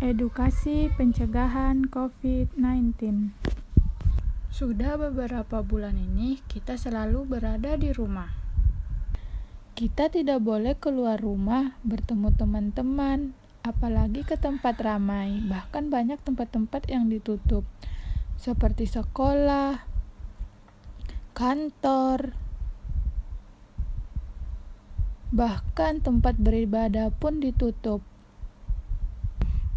Edukasi pencegahan COVID-19. Sudah beberapa bulan ini kita selalu berada di rumah. Kita tidak boleh keluar rumah, bertemu teman-teman, apalagi ke tempat ramai. Bahkan banyak tempat-tempat yang ditutup, seperti sekolah, kantor, bahkan tempat beribadah pun ditutup.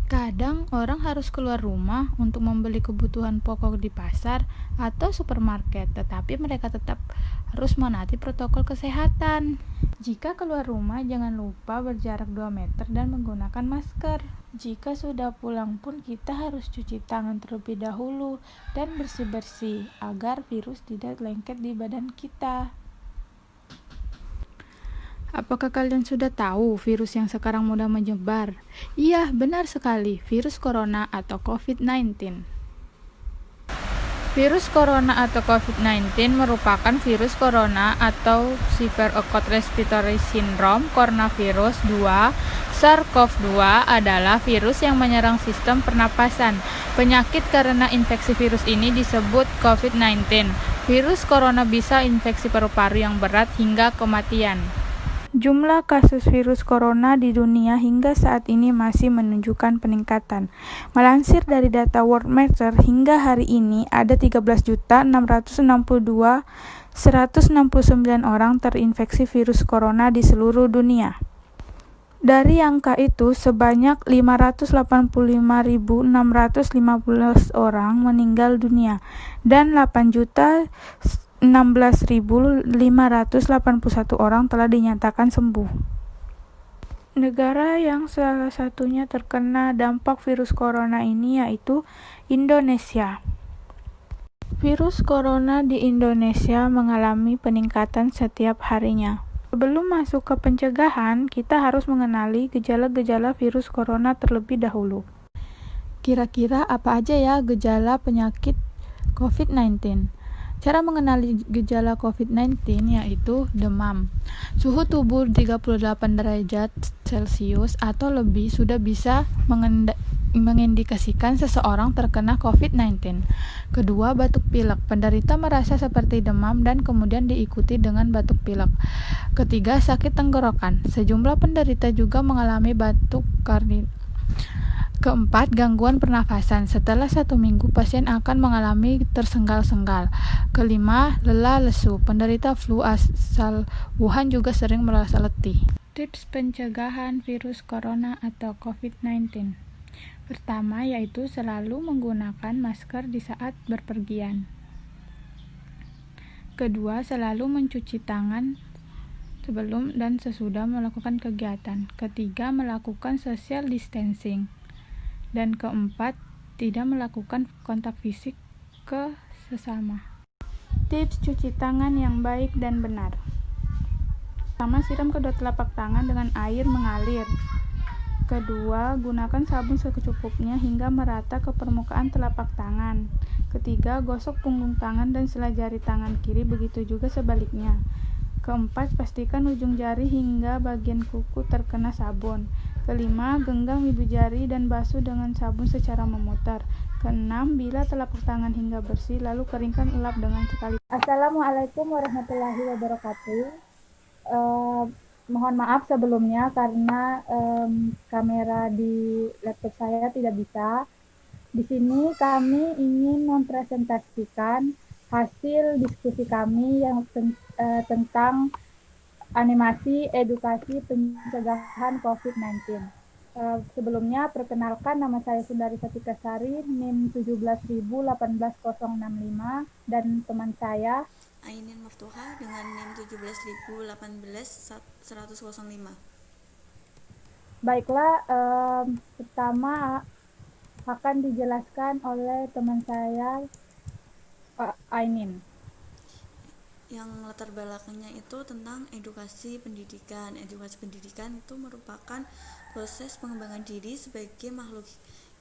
Kadang orang harus keluar rumah untuk membeli kebutuhan pokok di pasar atau supermarket, tetapi mereka tetap harus menaati protokol kesehatan. Jika keluar rumah, jangan lupa berjarak 2 meter dan menggunakan masker. Jika sudah pulang pun kita harus cuci tangan terlebih dahulu dan bersih-bersih agar virus tidak lengket di badan kita. Apakah kalian sudah tahu virus yang sekarang mudah menyebar? Iya, benar sekali, virus corona atau COVID-19. Virus corona atau COVID-19 merupakan virus corona atau Severe Acute Respiratory Syndrome coronavirus 2. SARS-CoV-2 adalah virus yang menyerang sistem pernapasan. Penyakit karena infeksi virus ini disebut COVID-19. Virus corona bisa infeksi paru-paru yang berat hingga kematian. Jumlah kasus virus corona di dunia hingga saat ini masih menunjukkan peningkatan. Melansir dari data Worldometer, hingga hari ini ada 13.662.169 orang terinfeksi virus corona di seluruh dunia. Dari angka itu, sebanyak 585.615 orang meninggal dunia dan 8.016.581 orang telah dinyatakan sembuh. Negara yang salah satunya terkena dampak virus corona ini yaitu Indonesia. Virus corona di Indonesia mengalami peningkatan setiap harinya. Sebelum masuk ke pencegahan, kita harus mengenali gejala-gejala virus corona terlebih dahulu. Kira-kira apa aja ya gejala penyakit COVID-19? Cara mengenali gejala COVID-19 yaitu demam. Suhu tubuh 38 derajat Celcius atau lebih sudah bisa mengindikasikan seseorang terkena COVID-19. Kedua, batuk pilek. Penderita merasa seperti demam dan kemudian diikuti dengan batuk pilek. Ketiga, sakit tenggorokan. Sejumlah penderita juga mengalami batuk kardia. Keempat, gangguan pernafasan. Setelah 1 minggu, pasien akan mengalami tersenggal-senggal. Kelima, lelah lesu. Penderita flu asal Wuhan juga sering merasa letih. Tips pencegahan virus corona atau COVID-19. Pertama, yaitu selalu menggunakan masker di saat berpergian. Kedua, selalu mencuci tangan sebelum dan sesudah melakukan kegiatan. Ketiga, melakukan social distancing. Dan keempat, tidak melakukan kontak fisik ke sesama. Tips cuci tangan yang baik dan benar. Pertama, siram kedua telapak tangan dengan air mengalir. Kedua, gunakan sabun secukupnya hingga merata ke permukaan telapak tangan. Ketiga, gosok punggung tangan dan sela jari tangan kiri, begitu juga sebaliknya. Keempat, pastikan ujung jari hingga bagian kuku terkena sabun. Kelima, genggam ibu jari dan basuh dengan sabun secara memutar. Keenam, bila telapak tangan hingga bersih, lalu keringkan elap dengan sekali. Assalamualaikum warahmatullahi wabarakatuh. Mohon maaf sebelumnya karena kamera di laptop saya tidak bisa. Di sini kami ingin mempresentasikan hasil diskusi kami yang tentang animasi edukasi pencegahan COVID-19. Sebelumnya perkenalkan, nama saya Sundari Satika Sari, NIM 1718065, dan teman saya Ainin Maftuha dengan NIM 17018-10005. Baiklah, pertama akan dijelaskan oleh teman saya Ainin. Yang latar belakangnya itu tentang edukasi pendidikan. Edukasi pendidikan itu merupakan proses pengembangan diri sebagai makhluk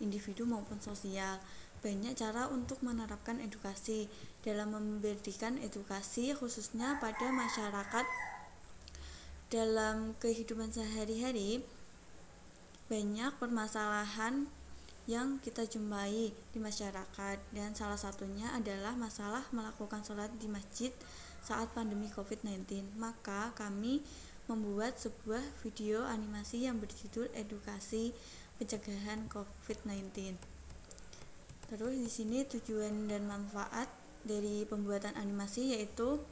individu maupun sosial. Banyak cara untuk menerapkan edukasi. Dalam memberikan edukasi khususnya pada masyarakat dalam kehidupan sehari-hari, banyak permasalahan yang kita jumpai di masyarakat, dan salah satunya adalah masalah melakukan sholat di masjid saat pandemi COVID-19. Maka kami membuat sebuah video animasi yang berjudul Edukasi Pencegahan COVID-19. Terus di sini tujuan dan manfaat dari pembuatan animasi yaitu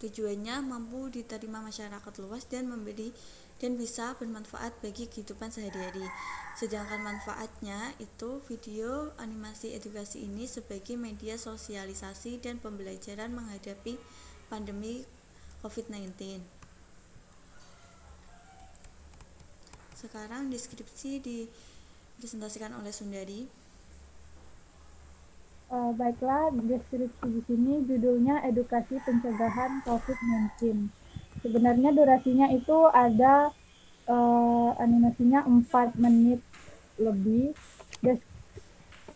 tujuannya mampu diterima masyarakat luas dan memberi dan bisa bermanfaat bagi kehidupan sehari-hari. Sedangkan manfaatnya itu video animasi edukasi ini sebagai media sosialisasi dan pembelajaran menghadapi pandemi COVID-19. Sekarang deskripsi dipresentasikan oleh Sundari. Baiklah, deskripsi di sini judulnya Edukasi Pencegahan COVID-19. Sebenarnya durasinya itu ada animasinya 4 menit lebih.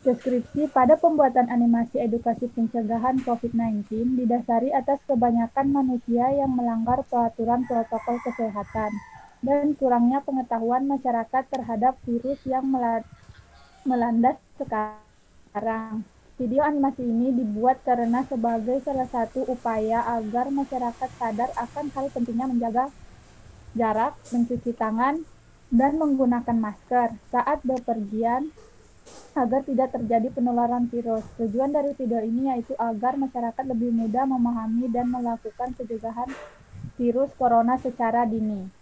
Deskripsi pada pembuatan animasi edukasi pencegahan COVID-19 didasari atas kebanyakan manusia yang melanggar peraturan protokol kesehatan dan kurangnya pengetahuan masyarakat terhadap virus yang melanda sekarang. Video animasi ini dibuat karena sebagai salah satu upaya agar masyarakat sadar akan hal pentingnya menjaga jarak, mencuci tangan, dan menggunakan masker saat bepergian agar tidak terjadi penularan virus. Tujuan dari video ini yaitu agar masyarakat lebih mudah memahami dan melakukan pencegahan virus corona secara dini.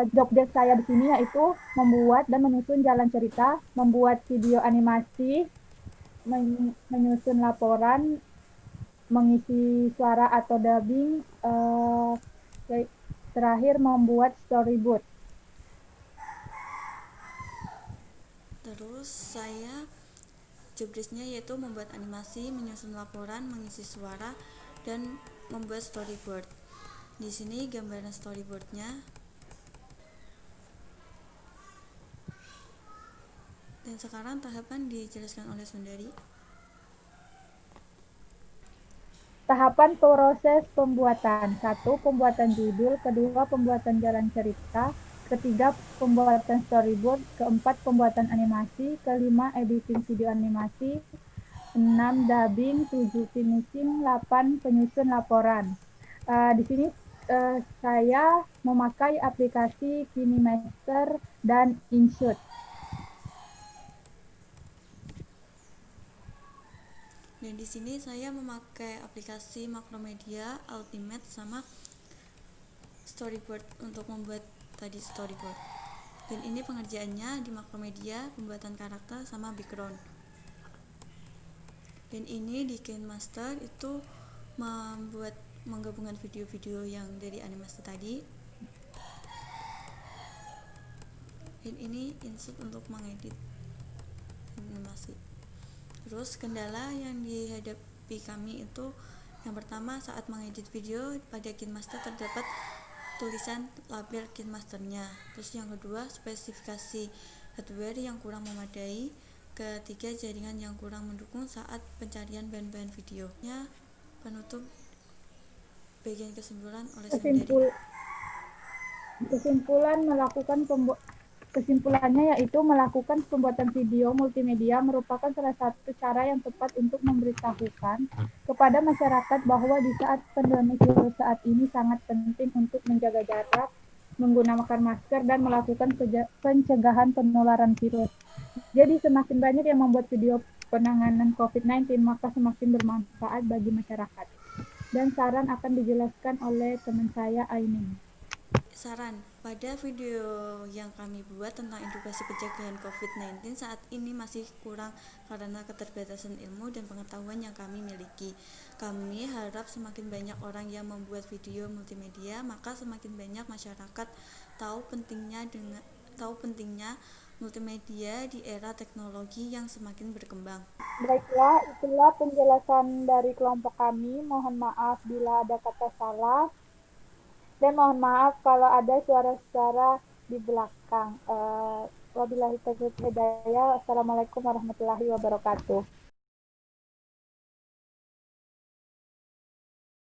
Job desk saya di sini yaitu membuat dan menyusun jalan cerita, membuat video animasi, menyusun laporan, mengisi suara atau dubbing, terakhir membuat storyboard. Terus saya job desk-nya yaitu membuat animasi, menyusun laporan, mengisi suara, dan membuat storyboard. Di sini gambaran storyboardnya. Dan sekarang tahapan dijelaskan oleh Sundari. Tahapan proses pembuatan: 1. Pembuatan judul, kedua pembuatan jalan cerita, ketiga pembuatan storyboard, keempat pembuatan animasi, kelima editing video animasi, 6 dubbing, 7 finishing, 8 penyusun laporan. Di sini saya memakai aplikasi KineMaster dan InShot. Dan di sini saya memakai aplikasi Macromedia Ultimate sama Storyboard untuk membuat tadi storyboard. Dan ini pengerjaannya di Macromedia, pembuatan karakter sama background. Dan ini di KineMaster itu menggabungkan video-video yang dari animasi tadi. Dan ini insert untuk mengedit animasi. Terus kendala yang dihadapi kami itu yang pertama saat mengedit video pada KineMaster terdapat tulisan label KineMasternya. Terus yang kedua spesifikasi hardware yang kurang memadai. Ketiga jaringan yang kurang mendukung saat pencarian bahan-bahan videonya. Penutup bagian kesimpulan oleh Sundari. Kesimpulannya yaitu melakukan pembuatan video multimedia merupakan salah satu cara yang tepat untuk memberitahukan kepada masyarakat bahwa di saat pandemi virus saat ini sangat penting untuk menjaga jarak, menggunakan masker, dan melakukan pencegahan penularan virus. Jadi semakin banyak yang membuat video penanganan COVID-19, maka semakin bermanfaat bagi masyarakat. Dan saran akan dijelaskan oleh teman saya, Aining. Saran, pada video yang kami buat tentang edukasi pencegahan COVID-19 saat ini masih kurang karena keterbatasan ilmu dan pengetahuan yang kami miliki. Kami harap semakin banyak orang yang membuat video multimedia, maka semakin banyak masyarakat tahu pentingnya multimedia di era teknologi yang semakin berkembang. Baiklah, itulah penjelasan dari kelompok kami. Mohon maaf bila ada kata salah. Dan mohon maaf kalau ada suara-suara di belakang. Wabillahi taufiq hidayah. Assalamualaikum warahmatullahi wabarakatuh.